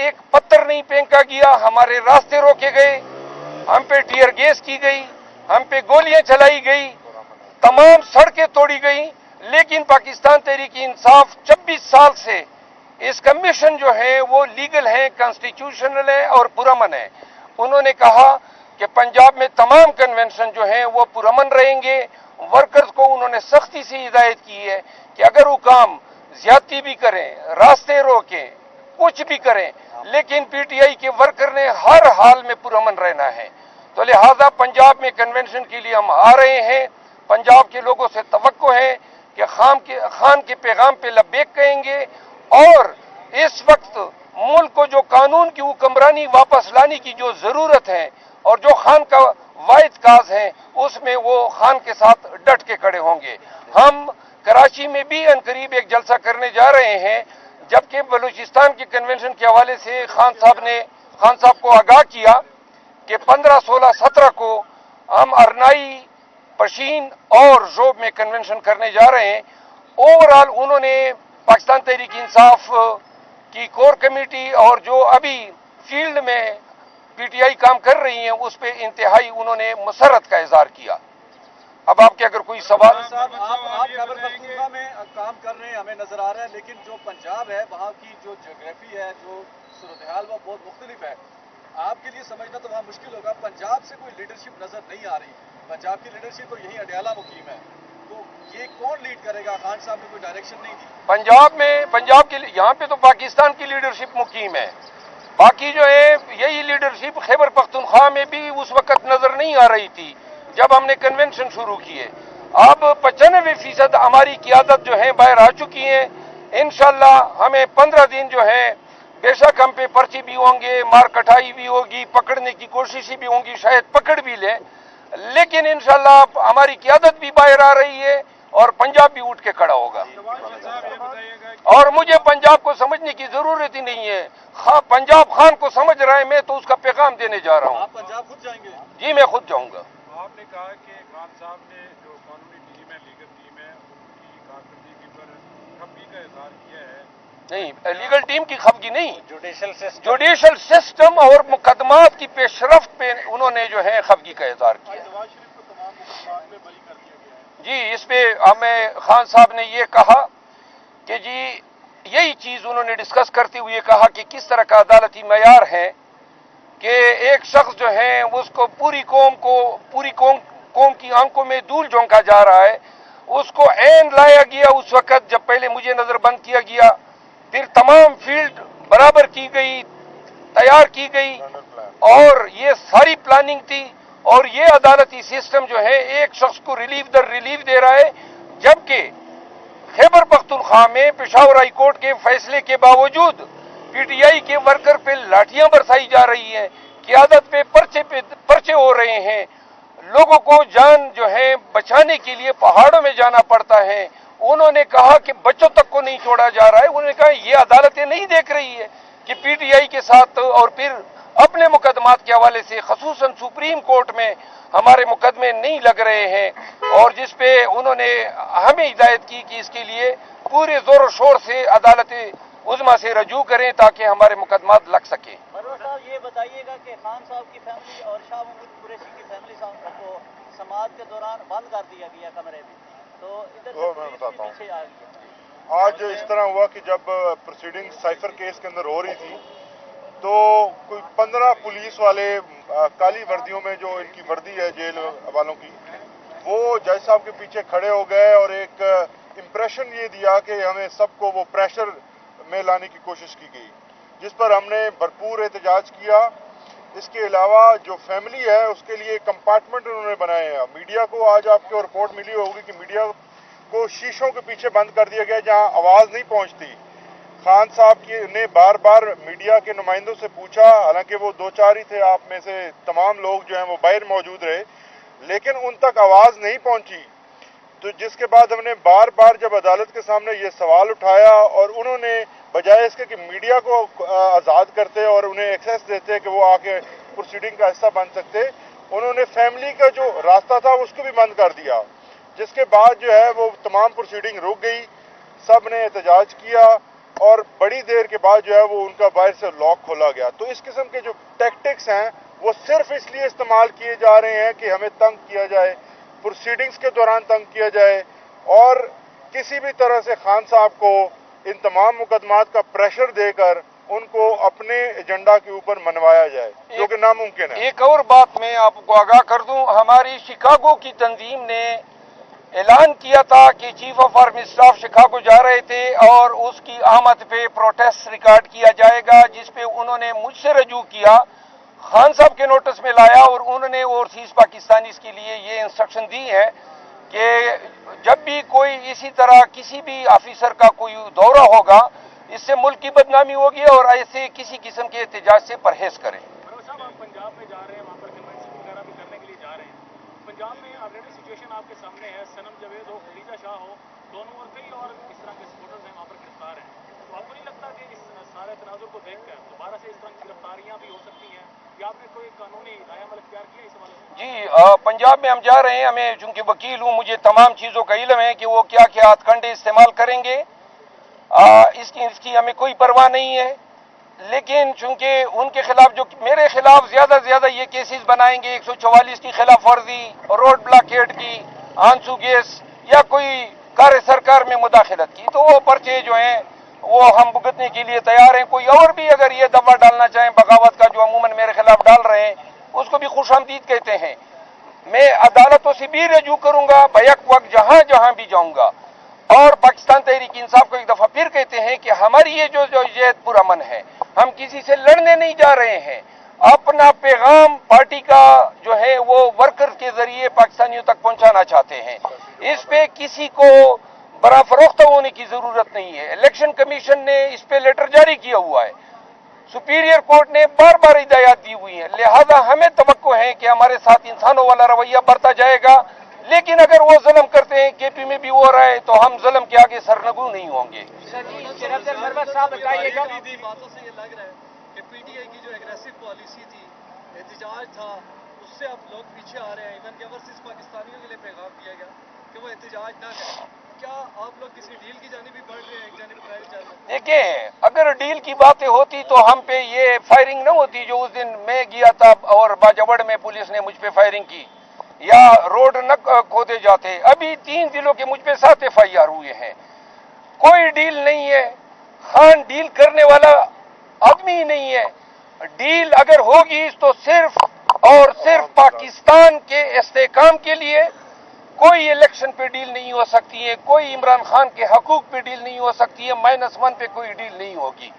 एक पत्थर नहीं फेंका गया, हमारे रास्ते रोके गए, हम पे टीयर गैस की गई, हम पे गोलियां चलाई गई, तमाम सड़कें तोड़ी गई। लेकिन पाकिस्तान तहरीक इंसाफ 26 साल से इसका मिशन जो है वो लीगल है, कॉन्स्टिट्यूशनल है और पुरअमन है। उन्होंने कहा कि पंजाब में तमाम कन्वेंशन जो हैं वो पुरअमन रहेंगे। वर्कर्स को उन्होंने सख्ती से हिदायत की है कि अगर वो काम ज्यादती भी करें, रास्ते रोकें, कुछ भी करें, लेकिन पीटीआई के वर्कर ने हर हाल में पुरअमन रहना है। तो लिहाजा पंजाब में कन्वेंशन के लिए हम आ रहे हैं। पंजाब के लोगों से तवक्को है कि खान के पैगाम पे लब्बैक कहेंगे और इस वक्त मुल्क को जो कानून की हुक्मरानी वापस लाने की जो जरूरत है और जो खान का वाहिद काज है उसमें वो खान के साथ डट के खड़े होंगे। हम कराची में भी अनकरीब एक जलसा करने जा रहे हैं, जबकि बलूचिस्तान के कन्वेंशन के हवाले से खान साहब को आगाह किया कि 15, 16, 17 को हम अरनाई, पशीन और जोब में कन्वेंशन करने जा रहे हैं। ओवरऑल उन्होंने पाकिस्तान तहरीक इंसाफ की कोर कमेटी और जो अभी फील्ड में पीटीआई काम कर रही है उस पे इंतहाई उन्होंने मसरत का इजहार किया। अब आपके अगर कोई सवाल। साहब आप खैबर पख्तूनख्वा में काम कर रहे हैं, हमें नजर आ रहा है, लेकिन जो पंजाब है वहाँ की जो ज्योग्राफी है, जो सूरत हाल वो बहुत मुख्तलिफ है। आपके लिए समझना तो वहाँ मुश्किल होगा। पंजाब से कोई लीडरशिप नजर नहीं आ रही। पंजाब की लीडरशिप तो यही अडयाला मुकीम है, तो ये कौन लीड करेगा? खान साहब ने कोई डायरेक्शन नहीं दी पंजाब के यहाँ पे तो पाकिस्तान की लीडरशिप मुकीम है। बाकी जो है यही लीडरशिप खैबर पख्तूनख्वा में भी उस वक्त नजर नहीं आ रही थी जब हमने कन्वेंशन शुरू किए। अब 95% हमारी क़ियादत जो है बाहर आ चुकी है। इंशाल्लाह हमें 15 दिन जो है बेशक हम पे पर्ची भी होंगे, मार कटाई भी होगी, पकड़ने की कोशिशें भी होंगी, शायद पकड़ भी ले, लेकिन इंशाल्लाह हमारी क़ियादत भी बाहर आ रही है और पंजाब भी उठ के खड़ा होगा। और मुझे पंजाब को समझने की जरूरत ही नहीं है, पंजाब खान को समझ रहा है, मैं तो उसका पैगाम देने जा रहा हूँ। आप पंजाब खुद जाएंगे? जी मैं खुद जाऊंगा। आपने कहा कि खान साहब ने जो कानूनी टीम है, लीगल टीम है, उनकी कारकर्दगी पर खफगी का इजहार किया है। नहीं, लीगल टीम की खफगी नहीं, जुडिशल सिस्टम और मुकदमात की पेशरफ्त पे उन्होंने जो है खफगी का इजहार किया। जी इस पे हमें खान साहब ने ये कहा कि जी यही चीज उन्होंने डिस्कस करते हुए कहा कि किस तरह का अदालती मयार है कि एक शख्स जो है उसको पूरी कौम की आंखों में धूल झोंका जा रहा है, उसको ऐन लाया गया उस वक्त जब पहले मुझे नजरबंद किया गया, फिर तमाम फील्ड बराबर की गई, तैयार की गई और ये सारी प्लानिंग थी। और ये अदालती सिस्टम जो है एक शख्स को रिलीफ दर रिलीफ दे रहा है, जबकि खैबर पख्तूनख्वा में पेशावर हाई कोर्ट के फैसले के बावजूद पीटीआई के वर्कर पे लाठियां बरसाई जा रही हैं, क़ियादत पे पर्चे हो रहे हैं, लोगों को जान जो है बचाने के लिए पहाड़ों में जाना पड़ता है। उन्होंने कहा कि बच्चों तक को नहीं छोड़ा जा रहा है। उन्होंने कहा ये अदालतें नहीं देख रही है कि पीटीआई के साथ और फिर अपने मुकदमात के हवाले से खसूसन सुप्रीम कोर्ट में हमारे मुकदमे नहीं लग रहे हैं, और जिस पे उन्होंने हमें हिदायत की कि इसके लिए पूरे जोर शोर से अदालत उज़्मा से रजू करें ताकि हमारे मुकदमात लग सके। मनोज साहब ये बताइएगा कि खान साहब की फैमिली और शाह महमूद कुरैशी की फैमिली को समाअत के दौरान बंद कर दिया गया कमरे में, तो इधर मैं बताता पीछे आ गया। आज इस तरह हुआ कि जब प्रोसीडिंग साइफर केस के अंदर हो रही थी तो कोई 15 पुलिस वाले काली वर्दियों में, जो इनकी वर्दी है जेल वालों की, वो जज साहब के पीछे खड़े हो गए और एक इम्प्रेशन ये दिया कि हमें सबको वो प्रेशर में लाने की कोशिश की गई, जिस पर हमने भरपूर एहतजाज किया। इसके अलावा जो फैमिली है उसके लिए कंपार्टमेंट उन्होंने बनाए हैं। मीडिया को आज आपको रिपोर्ट मिली होगी कि मीडिया को शीशों के पीछे बंद कर दिया गया जहां आवाज नहीं पहुंचती। खान साहब ने बार बार मीडिया के नुमाइंदों से पूछा, हालांकि वो 2-4 ही थे, आप में से तमाम लोग जो हैं वो बाहर मौजूद रहे, लेकिन उन तक आवाज नहीं पहुंची। तो जिसके बाद हमने बार बार जब अदालत के सामने ये सवाल उठाया और उन्होंने बजाय इसके कि मीडिया को आज़ाद करते और उन्हें एक्सेस देते कि वो आके प्रोसीडिंग का हिस्सा बन सकते, उन्होंने फैमिली का जो रास्ता था उसको भी बंद कर दिया, जिसके बाद जो है वो तमाम प्रोसीडिंग रुक गई। सब ने एहतजाज किया اور بڑی دیر کے بعد جو ہے وہ ان کا باہر سے لاک کھولا گیا. تو اس قسم کے جو ٹیکٹکس ہیں وہ صرف اس لیے استعمال کیے جا رہے ہیں کہ ہمیں تنگ کیا جائے, پروسیڈنگز کے دوران تنگ کیا جائے, اور کسی بھی طرح سے خان صاحب کو ان تمام مقدمات کا پریشر دے کر ان کو اپنے ایجنڈا کے اوپر منوایا جائے, جو کہ ناممکن ہے. ایک اور بات میں آپ کو آگاہ کر دوں, ہماری شکاگو کی تنظیم نے اعلان کیا تھا کہ chief of army staff Chicago جا رہے تھے اور اس کی آمد پہ پروٹیسٹ ریکارڈ کیا جائے گا, جس پہ انہوں نے مجھ سے رجوع کیا, خان صاحب کے نوٹس میں لایا, اور انہوں نے اوورسیز پاکستانیز کے لیے یہ انسٹرکشن دی ہے کہ جب بھی کوئی اسی طرح کسی بھی آفیسر کا کوئی دورہ ہوگا, اس سے ملک کی بدنامی ہوگی, اور ایسے کسی قسم کے احتجاج سے پرہیز کریں. صاحب آپ پنجاب میں جا رہے ہیں, وہاں پر کنونشن وغیرہ بھی کرنے کے لیے جا رہے ہیں. پنجاب میں آلریڈی سچویشن آپ کے سامنے ہے, صنم جاوید ہو, خدیجہ شاہ ہو, دونوں اور کئی اور اس طرح کے سپورٹرز ہیں وہاں پر گرفتار ہیں. تو آپ کو نہیں لگتا کہ اس سارے تناظر کو دیکھ کر دوبارہ سے اس طرح کی گرفتاریاں بھی ہو سکتی ہیں, یا آپ نے کوئی قانونی نیا عمل اختیار کیا اس حوالے سے؟ جی, پنجاب میں ہم جا رہے ہیں, ہمیں چونکہ وکیل ہوں مجھے تمام چیزوں کا علم ہے کہ وہ کیا کیا ہتھ کنڈے استعمال کریں گے, اس کی ہمیں کوئی پرواہ نہیں ہے. لیکن چونکہ ان کے خلاف جو میرے خلاف زیادہ سے زیادہ یہ کیسز بنائیں گے, 144 کی خلاف ورزی, روڈ بلاکیٹ کی, آنسو گیس یا کوئی کار سرکار میں مداخلت کی, تو وہ پرچے جو ہیں وہ ہم بھگتنے کے لیے تیار ہیں. کوئی اور بھی اگر یہ دفعہ ڈالنا چاہیں بغاوت کا, جو عموماً میرے خلاف ڈال رہے ہیں, اس کو بھی خوش آمدید کہتے ہیں. میں عدالتوں سے بھی رجوع کروں گا بیک وقت جہاں جہاں بھی جاؤں گا. اور پاکستان تحریک انصاف کو ایک دفعہ پھر کہتے ہیں کہ ہماری یہ جو جہد پرامن ہے, ہم کسی سے لڑنے نہیں جا رہے ہیں, اپنا پیغام پارٹی کا جو ہے وہ ورکر کے ذریعے پاکستانیوں تک پہنچانا چاہتے ہیں. اس پہ کسی کو برا فروخت ہونے کی ضرورت نہیں ہے. الیکشن کمیشن نے اس پہ لیٹر جاری کیا ہوا ہے, سپیریئر کورٹ نے بار بار ہدایات دی ہوئی ہیں, لہذا ہمیں توقع ہے کہ ہمارے ساتھ انسانوں والا رویہ برتا جائے گا. لیکن اگر وہ ظلم کرتے ہیں, کے پی میں بھی ہو رہا ہے, تو ہم ظلم کے آگے سرنگو نہیں ہوں گے. باتوں سے یہ لگ رہا ہے کہ پی ٹی آئی کی جو ایگریسو پالیسی تھی, احتجاج تھا, اس سے اب لوگ پیچھے آ رہے ہیں. ایون کہ اوورسیز پاکستانیوں کے لیے پیغام دیا گیا کہ وہ احتجاج نہ کریں. کیا آپ لوگ کسی ڈیل کی جانب بھی بڑھ رہے ہیں, ایک جانب ٹرائل چل رہا ہے؟ دیکھیں, اگر ڈیل کی باتیں ہوتی تو ہم پہ یہ فائرنگ نہ ہوتی جو اس دن میں گیا تھا اور باجوڑ میں پولیس نے مجھ پہ فائرنگ کی, یا روڈ نہ کھودے جاتے. ابھی 3 دنوں کے مجھ پہ 7 FIR ہوئے ہیں. کوئی ڈیل نہیں ہے, خان ڈیل کرنے والا آدمی ہی نہیں ہے. ڈیل اگر ہوگی تو صرف اور صرف پاکستان کے استحکام کے لیے. کوئی الیکشن پہ ڈیل نہیں ہو سکتی ہے, کوئی عمران خان کے حقوق پہ ڈیل نہیں ہو سکتی ہے, -1 پہ کوئی ڈیل نہیں ہوگی.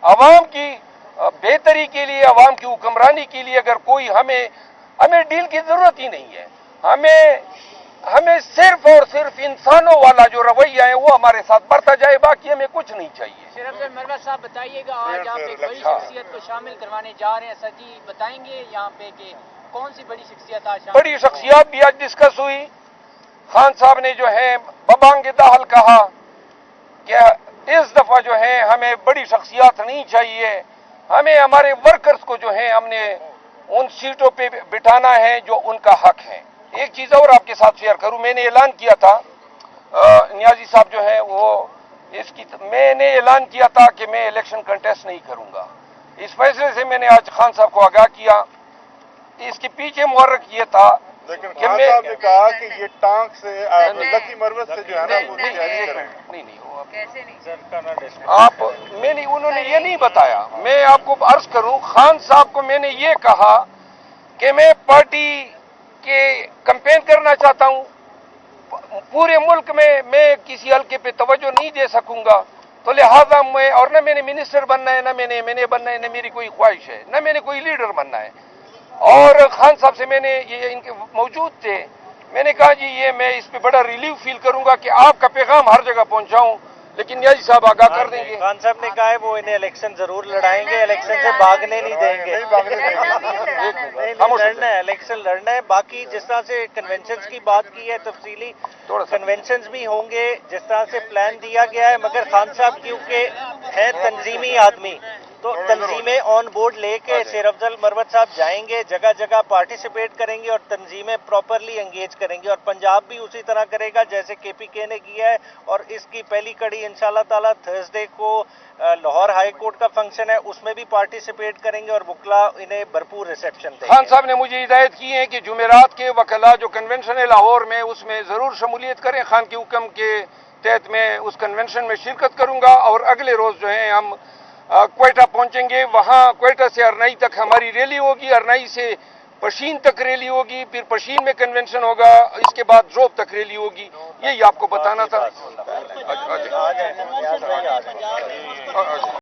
عوام کی بہتری کے لیے, عوام کی حکمرانی کے لیے اگر کوئی ہمیں ڈیل کی ضرورت ہی نہیں ہے. ہمیں صرف اور صرف انسانوں والا جو رویہ ہے وہ ہمارے ساتھ بڑھتا جائے, باقی ہمیں کچھ نہیں چاہیے. صرف مروا صاحب بتائیے گا, آج آپ ایک بڑی شخصیت کو شامل کروانے جا رہے ہیں, سر جی بتائیں گے یہاں پہ کہ کون سی بڑی شخصیت آج شامل؟ بڑی شخصیات بھی آج ڈسکس ہوئی. خان صاحب نے جو ہے ببانگ دہل کہا کہ اس دفعہ جو ہے ہمیں بڑی شخصیات نہیں چاہیے, ہمیں ہمارے ورکرز کو جو ہے ہم نے ان سیٹوں پہ بٹھانا ہے جو ان کا حق ہے. ایک چیز اور آپ کے ساتھ شیئر کروں, میں نے اعلان کیا تھا, نیازی صاحب جو ہے وہ میں نے اعلان کیا تھا کہ میں الیکشن کنٹیسٹ نہیں کروں گا. اس فیصلے سے میں نے آج خان صاحب کو آگاہ کیا. اس کے پیچھے محرک یہ تھا, لیکن خان صاحب نے کہا کہ یہ ٹانک سے لکی مروت سے جو ہے نا وہ تیاری کریں. نہیں انہوں نے یہ نہیں بتایا. میں آپ کو عرض کروں, خان صاحب کو میں نے یہ کہا کہ میں پارٹی کے کمپین کرنا چاہتا ہوں, پورے ملک میں کسی حلقے پہ توجہ نہیں دے سکوں گا, تو لہذا میں, اور نہ میں نے منسٹر بننا ہے, نہ میں نے بننا ہے, نہ میری کوئی خواہش ہے, نہ میں نے کوئی لیڈر بننا ہے. اور خان صاحب سے میں نے یہ ان کے موجود تھے, میں نے کہا جی یہ میں اس پہ بڑا ریلیف فیل کروں گا کہ آپ کا پیغام ہر جگہ پہنچاؤں, لیکن نیازی صاحب آگاہ کر دیں گے. خان صاحب نے کہا ہے وہ انہیں الیکشن ضرور لڑائیں گے, الیکشن سے بھاگنے نہیں دیں گے. ہم لڑنا ہے, الیکشن لڑنا ہے. باقی جس طرح سے کنونشنز کی بات کی ہے, تفصیلی کنونشنز بھی ہوں گے جس طرح سے پلان دیا گیا ہے, مگر خان صاحب کیونکہ ہے تنظیمی آدمی तो तंजीमें ऑन बोर्ड लेके शेर अफजल मरवत साहब जाएंगे, जगह जगह पार्टिसिपेट करेंगे और तंजीमें प्रॉपरली एंगेज करेंगे, और पंजाब भी उसी तरह करेगा जैसे केपीके ने किया है। और इसकी पहली कड़ी इंशाल्लाह ताला थर्सडे को लाहौर हाई कोर्ट का फंक्शन है, उसमें भी पार्टिसिपेट करेंगे और वकला इन्हें भरपूर रिसेप्शन देंगे। खान साहब ने मुझे हिदायत की है कि जुमेरात के वकला जो कन्वेंशन है लाहौर में, उसमें ज़रूर शमूलियत करें। खान के हुक्म के तहत मैं उस कन्वेंशन में शिरकत करूंगा और अगले रोज़ जो है हम क्वेटा पहुंचेंगे। वहां क्वेटा से अरनाई तक हमारी रैली होगी, अरनाई से पशीन तक रैली होगी, फिर पशीन में कन्वेंशन होगा, इसके बाद जोब तक रैली होगी। यही आपको बताना था।